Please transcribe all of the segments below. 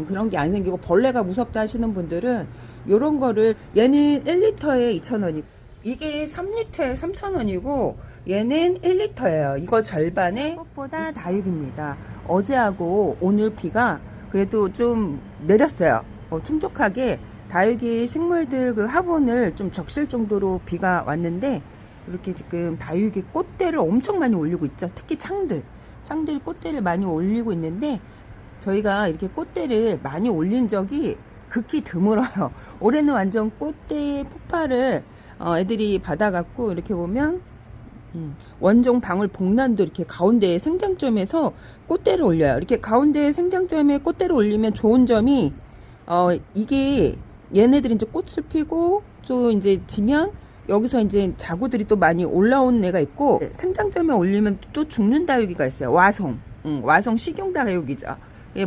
그런 게 안 생기고 벌레가 무섭다 하시는 분들은 요런 거를, 얘는 1리터에 2,000원이고 이게 3리터에 3,000원이고 얘는 1리터예요. 이거 절반에 꽃보다 다육입니다. 어제하고 오늘 비가 그래도 좀 내렸어요. 충족하게 다육이 식물들 그 화분을 좀 적실 정도로 비가 왔는데, 이렇게 지금 다육이 꽃대를 엄청 많이 올리고 있죠. 특히 창들 꽃대를 많이 올리고 있는데, 저희가 이렇게 꽃대를 많이 올린 적이 극히 드물어요. 올해는 완전 꽃대 폭발을 애들이 받아갖고, 이렇게 보면 원종 방울 복란도 이렇게 가운데 생장점에서 꽃대를 올려요. 이렇게 가운데 생장점에 꽃대를 올리면 좋은 점이 이게 얘네들이 이제 꽃을 피고 또 이제 지면 여기서 이제 자구들이 또 많이 올라온 애가 있고, 생장점에 올리면 또 죽는 다육이가 있어요. 와송 식용 다육이죠.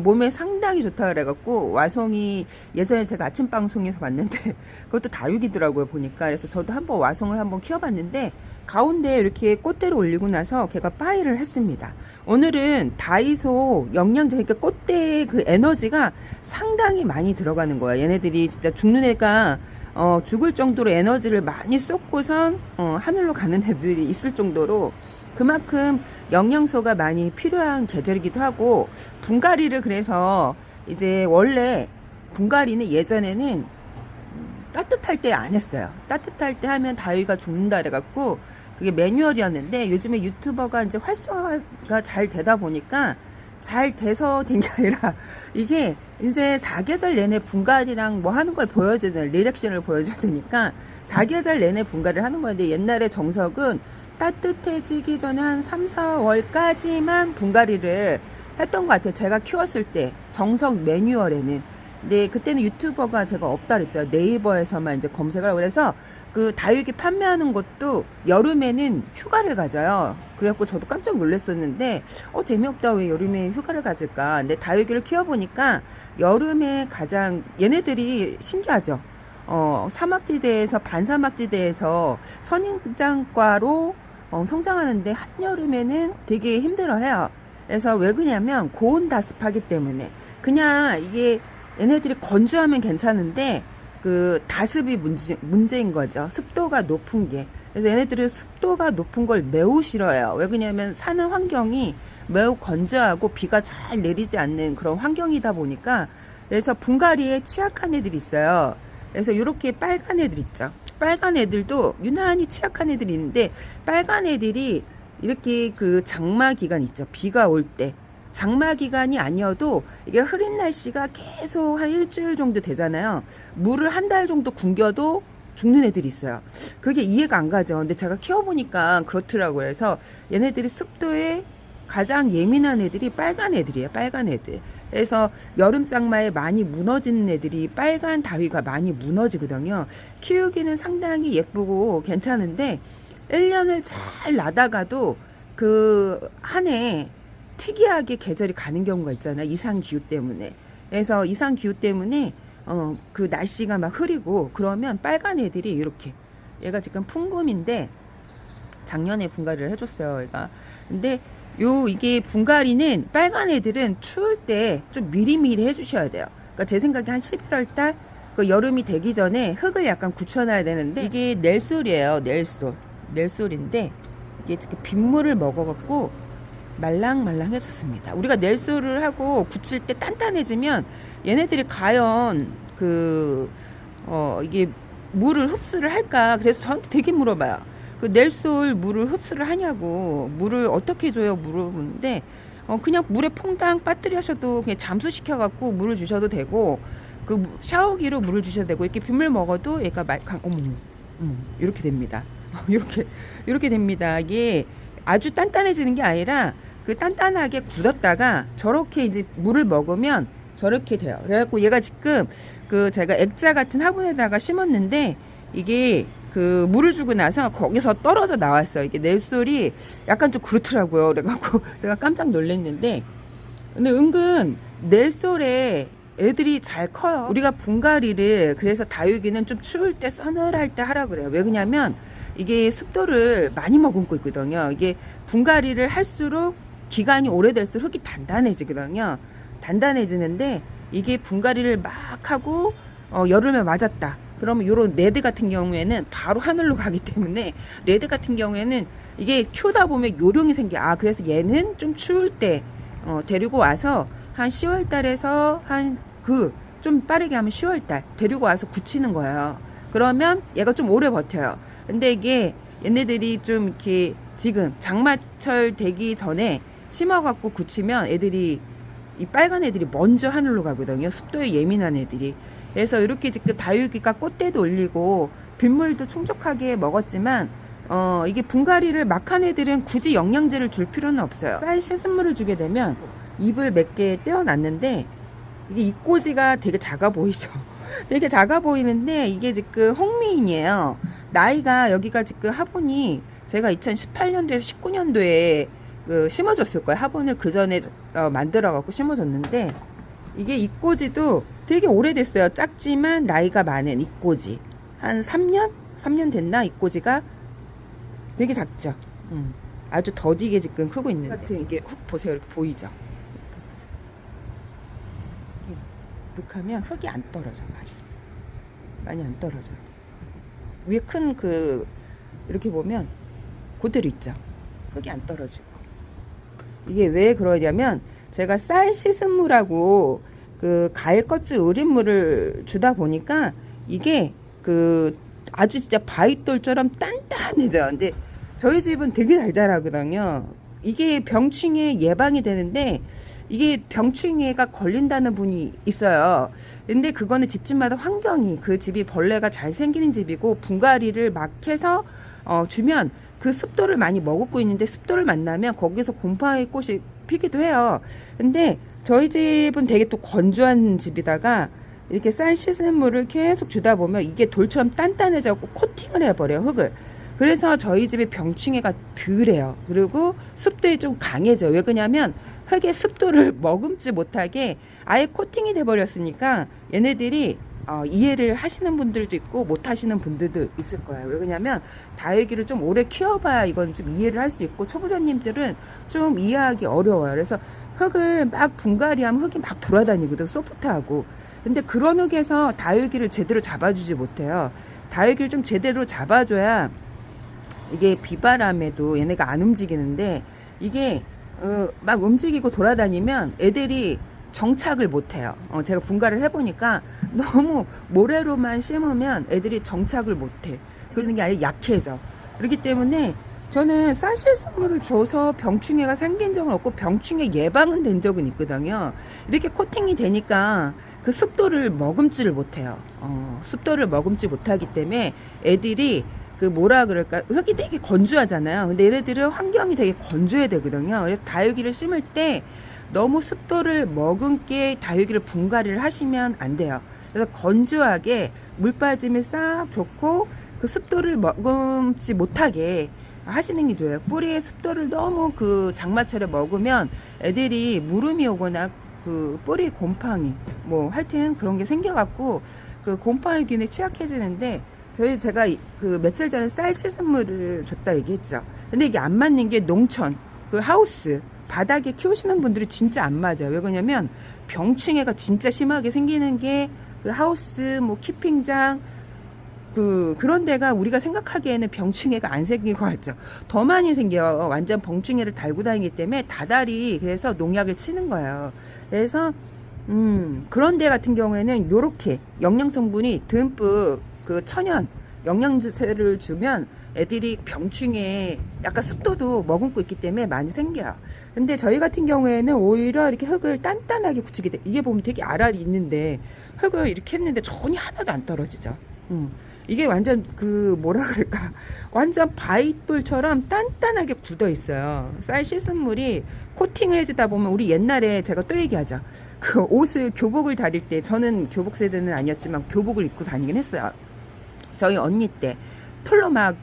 몸에 상당히 좋다 그래갖고, 와송이 예전에 제가 아침 방송에서 봤는데 그것도 다육이더라고요 보니까. 그래서 저도 한번 와송을 한번 키워봤는데, 가운데 이렇게 꽃대를 올리고 나서 걔가 빠이를 했습니다. 오늘은 다이소 영양제, 그러니까 꽃대의 그 에너지가 상당히 많이 들어가는 거야. 얘네들이 진짜 죽는 애가 죽을 정도로 에너지를 많이 쏟고선 하늘로 가는 애들이 있을 정도로 그만큼 영양소가 많이 필요한 계절이기도 하고, 분갈이를 그래서 이제 원래 분갈이는 예전에는 따뜻할 때 안 했어요. 따뜻할 때 하면 다육이가 죽는다 그래갖고 그게 매뉴얼이었는데, 요즘에 유튜버가 이제 활성화가 잘 되다 보니까 잘 돼서 된 게 아니라, 이게 이제 4계절 내내 분갈이랑 뭐 하는 걸 보여줘야 돼. 리액션을 보여줘야 되니까 4계절 내내 분갈이를 하는 건데, 옛날에 정석은 따뜻해지기 전에 한 3, 4월까지만 분갈이를 했던 것 같아요. 제가 키웠을 때 정석 매뉴얼에는. 근데 그때는 유튜버가 제가 없다 그랬죠. 네이버에서만 이제 검색을 하고, 그래서 그 다육이 판매하는 것도 여름에는 휴가를 가져요. 그래갖고 저도 깜짝 놀랐었는데, 재미없다, 왜 여름에 휴가를 가질까. 근데 다육이를 키워보니까 여름에 가장 얘네들이 신기하죠. 사막지대에서, 반사막지대에서 선인장과로 성장하는데 한여름에는 되게 힘들어해요. 그래서 왜 그러냐면 고온다습하기 때문에. 그냥 이게 얘네들이 건조하면 괜찮은데 그 다습이 문제인 거죠. 습도가 높은 게. 그래서 얘네들은 습도가 높은 걸 매우 싫어해요. 왜 그러냐면 사는 환경이 매우 건조하고 비가 잘 내리지 않는 그런 환경이다 보니까. 그래서 분갈이에 취약한 애들이 있어요. 그래서 이렇게 빨간 애들 있죠. 빨간 애들도 유난히 취약한 애들이 있는데, 빨간 애들이 이렇게 그 장마 기간 있죠. 비가 올 때. 장마 기간이 아니어도 이게 흐린 날씨가 계속 한 일주일 정도 되잖아요. 물을 한 달 정도 굶겨도 죽는 애들이 있어요. 그게 이해가 안 가죠. 근데 제가 키워보니까 그렇더라고요. 그래서 얘네들이 습도에 가장 예민한 애들이 빨간 애들이에요. 빨간 애들. 그래서 여름 장마에 많이 무너지는 애들이 빨간 다위가 많이 무너지거든요. 키우기는 상당히 예쁘고 괜찮은데 1년을 잘 나다가도 그 한 해 특이하게 계절이 가는 경우가 있잖아요. 이상기후 때문에. 그래서 이상기후 때문에 그 날씨가 막 흐리고 그러면 빨간 애들이 이렇게, 얘가 지금 풍금인데 작년에 분갈이를 해줬어요. 얘가. 근데 이게 분갈이는 빨간 애들은 추울 때 좀 미리미리 해주셔야 돼요. 그러니까 제 생각에 한 11월 달 그 여름이 되기 전에 흙을 약간 굳혀놔야 되는데, 이게 넬솔이에요. 넬솔인데 이게 지금 빗물을 먹어갖고 말랑말랑해졌습니다. 우리가 넬솔을 하고 굳힐 때 단단해지면 얘네들이 과연 이게 물을 흡수를 할까? 그래서 저한테 되게 물어봐요. 그 넬솔 물을 흡수를 하냐고, 물을 어떻게 줘요? 물어보는데 그냥 물에 퐁당 빠뜨려셔도 그냥 잠수시켜갖고 물을 주셔도 되고, 그 샤워기로 물을 주셔도 되고, 이렇게 빗물 먹어도 얘가 이렇게 됩니다. 이렇게 됩니다. 이게 아주 단단해지는 게 아니라 그 단단하게 굳었다가 저렇게 이제 물을 먹으면 저렇게 돼요. 그래갖고 얘가 지금 그 제가 액자 같은 화분에다가 심었는데, 이게 그 물을 주고 나서 거기서 떨어져 나왔어요. 이게 넬솔이 약간 좀 그렇더라고요. 그래갖고 제가 깜짝 놀랐는데, 근데 은근 넬솔에 애들이 잘 커요. 우리가 분갈이를 그래서 다육이는 좀 추울 때 서늘할 때 하라 그래요. 왜 그러냐면 이게 습도를 많이 머금고 있거든요. 이게 분갈이를 할수록 기간이 오래될수록 흙이 단단해지거든요. 단단해지는데 이게 분갈이를 막 하고 여름에 맞았다. 그러면 요런 레드 같은 경우에는 바로 하늘로 가기 때문에 레드 같은 경우에는 이게 키우다 보면 요령이 생겨. 그래서 얘는 좀 추울 때 데리고 와서 한 10월 달에서 좀 빠르게 하면 10월 달 데리고 와서 굳히는 거예요. 그러면 얘가 좀 오래 버텨요. 근데 이게 얘네들이 좀 이렇게 지금 장마철 되기 전에 심어갖고 굳히면 애들이 이 빨간 애들이 먼저 하늘로 가거든요. 습도에 예민한 애들이. 그래서 이렇게 지금 다육이가 꽃대도 올리고 빗물도 충족하게 먹었지만 이게 분갈이를 막 한 애들은 굳이 영양제를 줄 필요는 없어요. 쌀 씻은물을 주게 되면 잎을 몇 개 떼어놨는데 이게 잎꽂이가 되게 작아 보이죠. 되게 작아 보이는데 이게 지금 홍미인이에요. 나이가 여기가 지금 화분이 제가 2018년도에서 19년도에 심어줬을 거예요. 화분을 그 전에 만들어 갖고 심어줬는데 이게 잎꽂이도 되게 오래됐어요. 작지만 나이가 많은 잎꽂이. 한 3년 됐나 잎꽂이가 되게 작죠. 아주 더디게 지금 크고 있는데 같은 이게 흙 보세요. 이렇게 보이죠. 이렇게 하면 흙이 안 떨어져. 많이 안 떨어져요. 위에 큰 이렇게 보면 그대로 있죠. 흙이 안 떨어지고. 이게 왜 그러냐면 제가 쌀 씻은 물하고 가일 껍질 우린 물을 주다 보니까 이게 아주 진짜 바위돌처럼 단단해져요. 근데 저희 집은 되게 잘 자라거든요. 이게 병충해 예방이 되는데 이게 병충해가 걸린다는 분이 있어요. 근데 그거는 집집마다 환경이 그 집이 벌레가 잘 생기는 집이고 분갈이를 막 해서 주면 그 습도를 많이 머금고 있는데 습도를 만나면 거기서 곰팡이 꽃이 피기도 해요. 근데 저희 집은 되게 또 건조한 집이다가 이렇게 쌀 씻은 물을 계속 주다 보면 이게 돌처럼 단단해져서 코팅을 해버려요, 흙을. 그래서 저희 집에 병충해가 덜해요. 그리고 습도에 좀 강해져요. 왜 그러냐면 흙의 습도를 머금지 못하게 아예 코팅이 돼버렸으니까 얘네들이 이해를 하시는 분들도 있고 못 하시는 분들도 있을 거예요. 왜 그러냐면 다육이를 좀 오래 키워봐야 이건 좀 이해를 할 수 있고 초보자님들은 좀 이해하기 어려워요. 그래서 흙을 막 분갈이하면 흙이 막 돌아다니거든, 소프트하고. 근데 그런 흙에서 다육이를 제대로 잡아주지 못해요. 다육이를 좀 제대로 잡아줘야 이게 비바람에도 얘네가 안 움직이는데 이게 막 움직이고 돌아다니면 애들이 정착을 못해요. 제가 분갈이를 해보니까 너무 모래로만 심으면 애들이 정착을 못해. 그러는 게 아니라 약해져. 그렇기 때문에 저는 쌀 씻은물을 줘서 병충해가 생긴 적은 없고 병충해 예방은 된 적은 있거든요. 이렇게 코팅이 되니까 그 습도를 머금지를 못해요. 습도를 머금지 못하기 때문에 애들이 뭐라 그럴까, 흙이 되게 건조하잖아요. 근데 얘네들은 환경이 되게 건조해야 되거든요. 그래서 다육이를 심을 때 너무 습도를 머금게 다육이를 분갈이를 하시면 안 돼요. 그래서 건조하게 물 빠짐이 싹 좋고 그 습도를 머금지 못하게 하시는 게 좋아요. 뿌리에 습도를 너무 장마철에 먹으면 애들이 무름이 오거나 뿌리 곰팡이 하여튼 그런 게 생겨갖고 곰팡이균에 취약해지는데 제가 며칠 전에 쌀 씻은 물을 줬다 얘기했죠. 근데 이게 안 맞는 게 농촌 하우스 바닥에 키우시는 분들이 진짜 안 맞아요. 왜 그러냐면 병충해가 진짜 심하게 생기는 게 하우스 키핑장 그런 데가 우리가 생각하기에는 병충해가 안 생긴 것 같죠. 더 많이 생겨요. 완전 병충해를 달고 다니기 때문에 다달이 그래서 농약을 치는 거예요. 그래서 그런 데 같은 경우에는 요렇게 영양 성분이 듬뿍 천연 영양제를 주면 애들이 병충해 약간 습도도 머금고 있기 때문에 많이 생겨요. 근데 저희 같은 경우에는 오히려 이렇게 흙을 단단하게 굳히게 돼. 이게 보면 되게 알알이 있는데 흙을 이렇게 했는데 전혀 하나도 안 떨어지죠. 이게 완전 뭐라 그럴까, 완전 바위돌처럼 단단하게 굳어 있어요. 쌀 씻은 물이 코팅을 해주다 보면 우리 옛날에 제가 또 얘기하죠. 옷을 교복을 다닐 때 저는 교복 세대는 아니었지만 교복을 입고 다니긴 했어요. 저희 언니 때 풀로 막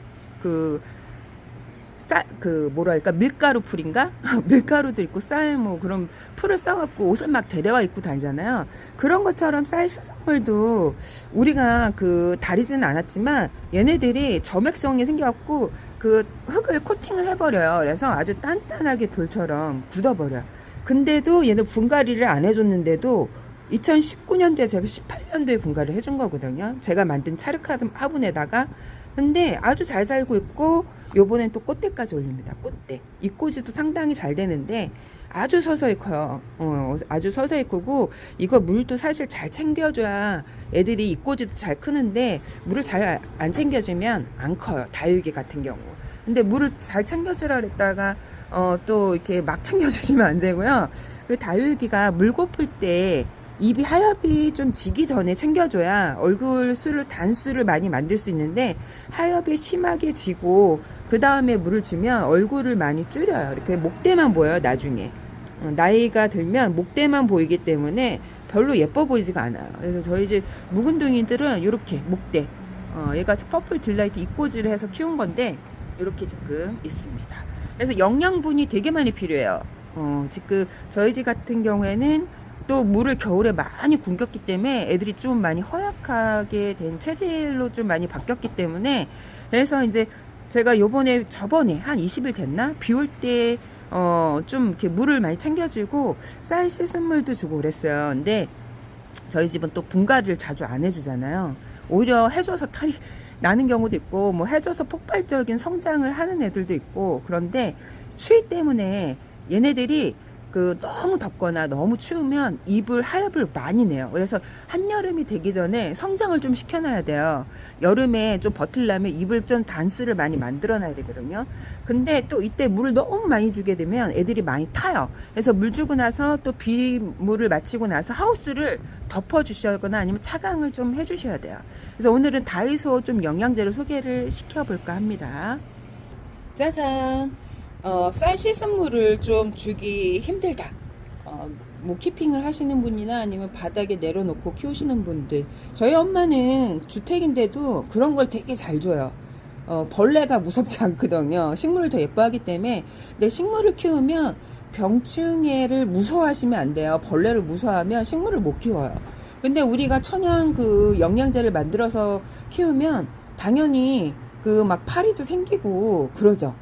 뭐랄까 밀가루 풀인가 밀가루도 있고 쌀 그런 풀을 써갖고 옷을 막 데려와 입고 다니잖아요. 그런 것처럼 쌀 수성물도 우리가 다리지는 않았지만 얘네들이 점액성이 생겨갖고 흙을 코팅을 해버려요. 그래서 아주 단단하게 돌처럼 굳어버려요. 근데도 얘는 분갈이를 안 해줬는데도 2019년도에 제가 18년도에 분갈이를 해준 거거든요. 제가 만든 차르카름 화분에다가. 근데 아주 잘 살고 있고, 요번엔 또 꽃대까지 올립니다. 꽃대. 잎꽂이도 상당히 잘 되는데 아주 서서히 커요. 아주 서서히 크고, 이거 물도 사실 잘 챙겨줘야 애들이 잎꽂이도 잘 크는데, 물을 잘 안 챙겨주면 안 커요. 다육이 같은 경우. 근데 물을 잘 챙겨주라 그랬다가 또 이렇게 막 챙겨주시면 안 되고요. 그 다육이가 물 고플 때 입이 하엽이 좀 지기 전에 챙겨줘야 얼굴 수를 단수를 많이 만들 수 있는데, 하엽이 심하게 지고 그 다음에 물을 주면 얼굴을 많이 줄여요. 이렇게 목대만 보여요. 나중에 나이가 들면 목대만 보이기 때문에 별로 예뻐 보이지가 않아요. 그래서 저희 집 묵은둥이들은 이렇게 목대, 얘가 퍼플 딜라이트 잎꽂이를 해서 키운 건데 이렇게 지금 있습니다. 그래서 영양분이 되게 많이 필요해요. 지금 저희 집 같은 경우에는 또 물을 겨울에 많이 굶겼기 때문에 애들이 좀 많이 허약하게 된 체질로 좀 많이 바뀌었기 때문에, 그래서 이제 제가 저번에 한 20일 됐나? 비 올 때 좀 이렇게 물을 많이 챙겨주고 쌀 씻은 물도 주고 그랬어요. 근데 저희 집은 또 분갈이를 자주 안 해주잖아요. 오히려 해줘서 탈이 나는 경우도 있고, 뭐 해줘서 폭발적인 성장을 하는 애들도 있고. 그런데 추위 때문에 얘네들이 너무 덥거나 너무 추우면 입을 하엽을 많이 내요. 그래서 한여름이 되기 전에 성장을 좀 시켜놔야 돼요. 여름에 좀 버틸려면 입을 좀 단수를 많이 만들어 놔야 되거든요. 근데 또 이때 물을 너무 많이 주게 되면 애들이 많이 타요. 그래서 물 주고 나서 또 비물을 마치고 나서 하우스를 덮어 주시거나 아니면 차강을 좀 해주셔야 돼요. 그래서 오늘은 다이소 좀 영양제를 소개를 시켜볼까 합니다. 짜잔! 쌀 씻은 물을 좀 주기 힘들다. 뭐 키핑을 하시는 분이나 아니면 바닥에 내려놓고 키우시는 분들. 저희 엄마는 주택인데도 그런 걸 되게 잘 줘요. 벌레가 무섭지 않거든요. 식물을 더 예뻐하기 때문에. 근데 식물을 키우면 병충해를 무서워하시면 안 돼요. 벌레를 무서워하면 식물을 못 키워요. 근데 우리가 천연 영양제를 만들어서 키우면 당연히 막 파리도 생기고 그러죠.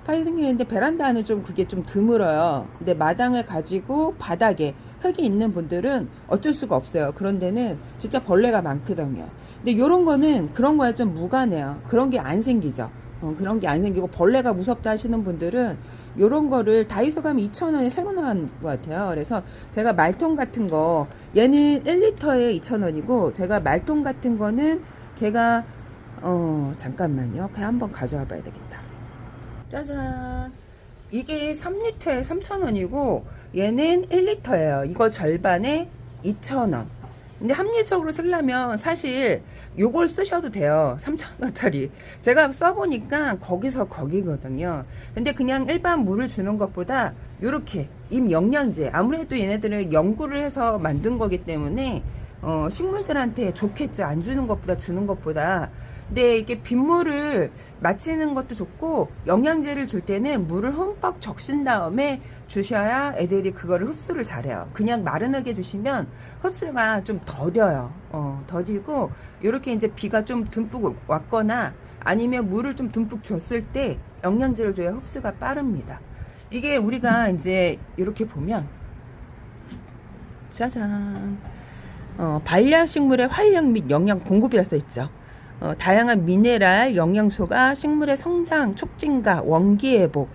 파리 생기는데 베란다는 좀 그게 좀 드물어요. 근데 마당을 가지고 바닥에 흙이 있는 분들은 어쩔 수가 없어요. 그런 데는 진짜 벌레가 많거든요. 근데 요런 거는 그런 거에 좀 무관해요. 그런 게 안 생기죠. 그런 게 안 생기고 벌레가 무섭다 하시는 분들은 요런 거를 다이소 가면 2,000원에 새로 나온 것 같아요. 그래서 제가 말통 같은 거, 얘는 1리터에 2,000원이고 제가 말통 같은 거는 걔가 잠깐만요. 그냥 한번 가져와 봐야 되겠다. 짜잔! 이게 3리터에 3,000원이고 얘는 1리터예요. 이거 절반에 2,000원. 근데 합리적으로 쓰려면 사실 요걸 쓰셔도 돼요. 3,000원짜리. 제가 써보니까 거기서 거기거든요. 근데 그냥 일반 물을 주는 것보다 요렇게 임영양제, 아무래도 얘네들은 연구를 해서 만든 거기 때문에 식물들한테 좋겠죠. 안 주는 것보다 주는 것보다. 근데 이게 빗물을 맞히는 것도 좋고, 영양제를 줄 때는 물을 흠뻑 적신 다음에 주셔야 애들이 그거를 흡수를 잘해요. 그냥 마른하게 주시면 흡수가 좀 더뎌요. 더디고, 요렇게 이제 비가 좀 듬뿍 왔거나 아니면 물을 좀 듬뿍 줬을 때 영양제를 줘야 흡수가 빠릅니다. 이게 우리가 이제 이렇게 보면, 짜잔! 반려식물의 활력 및 영양 공급이라 써 있죠. 다양한 미네랄, 영양소가 식물의 성장, 촉진과 원기 회복,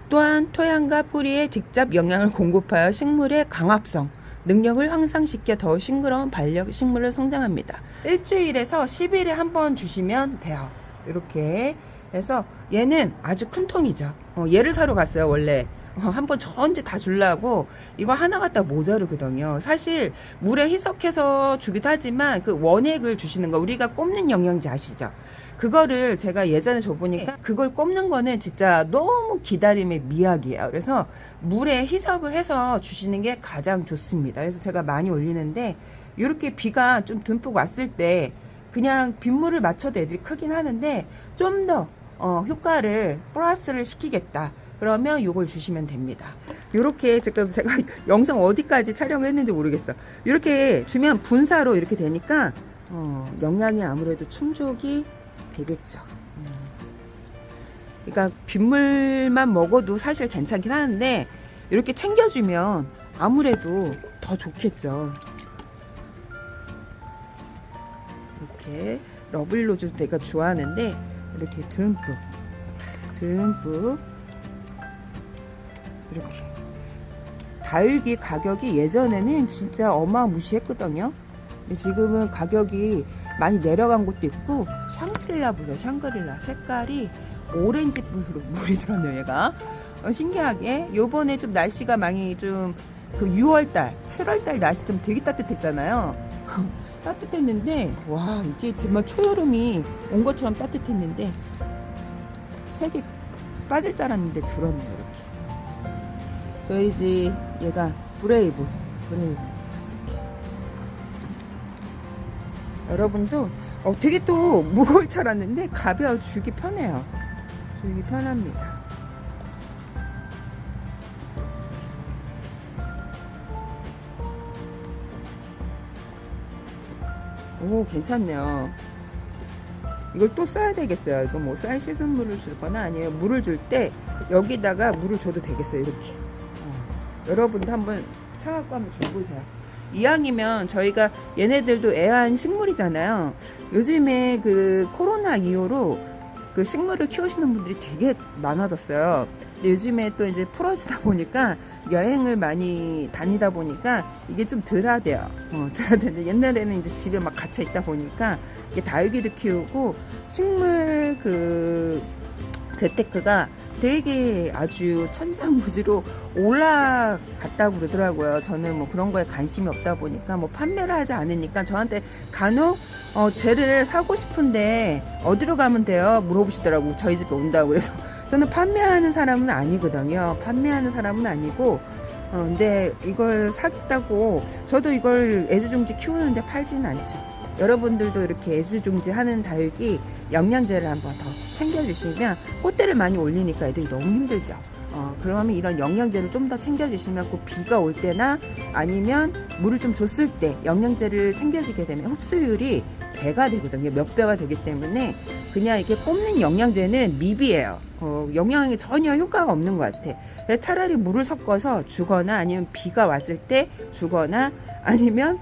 또한 토양과 뿌리에 직접 영양을 공급하여 식물의 광합성, 능력을 향상시켜 더 싱그러운 반려식물을 성장합니다. 일주일에서 10일에 한 번 주시면 돼요. 이렇게 해서 얘는 아주 큰 통이죠. 얘를 사러 갔어요. 원래 한번 전체 다 주려고. 이거 하나 갖다 모자르거든요. 사실 물에 희석해서 주기도 하지만 그 원액을 주시는 거, 우리가 꼽는 영양제 아시죠? 그거를 제가 예전에 줘보니까 그걸 꼽는 거는 진짜 너무 기다림의 미학이에요. 그래서 물에 희석을 해서 주시는 게 가장 좋습니다. 그래서 제가 많이 올리는데, 이렇게 비가 좀 듬뿍 왔을 때 그냥 빗물을 맞춰도 애들이 크긴 하는데, 좀 더 효과를 플러스를 시키겠다 그러면 요걸 주시면 됩니다. 요렇게 지금 제가 영상 어디까지 촬영했는지 모르겠어. 이렇게 주면 분사로 이렇게 되니까 영양이 아무래도 충족이 되겠죠. 그러니까 빗물만 먹어도 사실 괜찮긴 하는데, 이렇게 챙겨주면 아무래도 더 좋겠죠. 이렇게 러블로즈 내가 좋아하는데 이렇게 듬뿍 이렇게. 다육이 가격이 예전에는 진짜 어마무시했거든요. 근데 지금은 가격이 많이 내려간 곳도 있고. 샹그릴라 보세요. 샹그릴라 색깔이 오렌지빛으로 물이 들었네요. 얘가 신기하게. 요번에 좀 날씨가 많이 좀 그 6월달 7월달 날씨 좀 되게 따뜻했잖아요. 따뜻했는데 와, 이게 정말 초여름이 온 것처럼 따뜻했는데 색이 빠질 줄 알았는데 들었네요. 이렇게 저희 집 얘가 브레이브. 여러분도 되게 또 무거울 줄 알았는데 가벼워. 주기 편해요. 주기 편합니다. 오, 괜찮네요. 이걸 또 써야 되겠어요. 이거 뭐 쌀 씻은 물을 줄거나 아니면 물을 줄 때 여기다가 물을 줘도 되겠어요. 이렇게. 여러분도 한번 사갖고 한번 줘보세요. 이왕이면 저희가 얘네들도 애완 식물이잖아요. 요즘에 그 코로나 이후로 그 식물을 키우시는 분들이 되게 많아졌어요. 근데 요즘에 또 이제 풀어지다 보니까 여행을 많이 다니다 보니까 이게 좀 덜하대요. 덜하대는데 옛날에는 이제 집에 막 갇혀 있다 보니까 이게 다육이도 키우고 식물 그 재테크가 되게 아주 천장부지로 올라갔다고 그러더라고요. 저는 뭐 그런 거에 관심이 없다 보니까 뭐 판매를 하지 않으니까 저한테 간혹 쟤를 사고 싶은데 어디로 가면 돼요? 물어보시더라고. 저희 집에 온다고. 그래서 저는 판매하는 사람은 아니거든요. 판매하는 사람은 아니고 근데 이걸 사겠다고 저도 이걸 애주중지 키우는데 팔지는 않죠. 여러분들도 이렇게 애주중지 하는 다육이 영양제를 한번 더 챙겨주시면 꽃대를 많이 올리니까 애들이 너무 힘들죠. 그러면 이런 영양제를 좀 더 챙겨주시면 그 비가 올 때나 아니면 물을 좀 줬을 때 영양제를 챙겨주게 되면 흡수율이 배가 되거든요. 몇 배가 되기 때문에 그냥 이렇게 뽑는 영양제는 미비예요. 영양에 전혀 효과가 없는 것 같아. 그래서 차라리 물을 섞어서 주거나 아니면 비가 왔을 때 주거나 아니면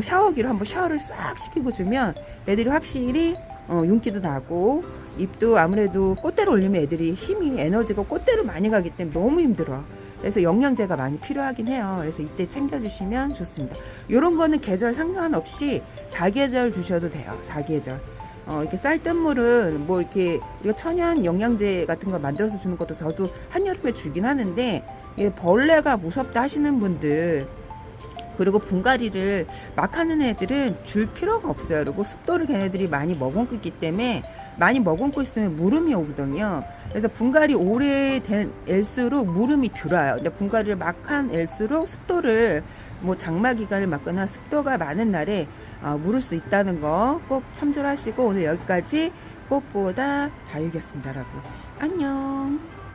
샤워기로 한번 샤워를 싹 시키고 주면 애들이 확실히 윤기도 나고 잎도 아무래도 꽃대를 올리면 애들이 힘이 에너지가 꽃대로 많이 가기 때문에 너무 힘들어. 그래서 영양제가 많이 필요하긴 해요. 그래서 이때 챙겨주시면 좋습니다. 이런 거는 계절 상관없이 4계절 주셔도 돼요. 4계절. 이렇게 쌀뜨물은 뭐 이렇게 우리가 천연 영양제 같은 거 만들어서 주는 것도 저도 한여름에 주긴 하는데 벌레가 무섭다 하시는 분들 그리고 분갈이를 막 하는 애들은 줄 필요가 없어요. 그리고 습도를 걔네들이 많이 머금고 있기 때문에 많이 머금고 있으면 물음이 오거든요. 그래서 분갈이 오래된 앨수록 물음이 들어요. 근데 분갈이를 막 한 앨수록 습도를 뭐 장마 기간을 맞거나 습도가 많은 날에 물을 수 있다는 거 꼭 참조하시고 오늘 여기까지 꽃보다 다육이었습니다. 여러분 안녕.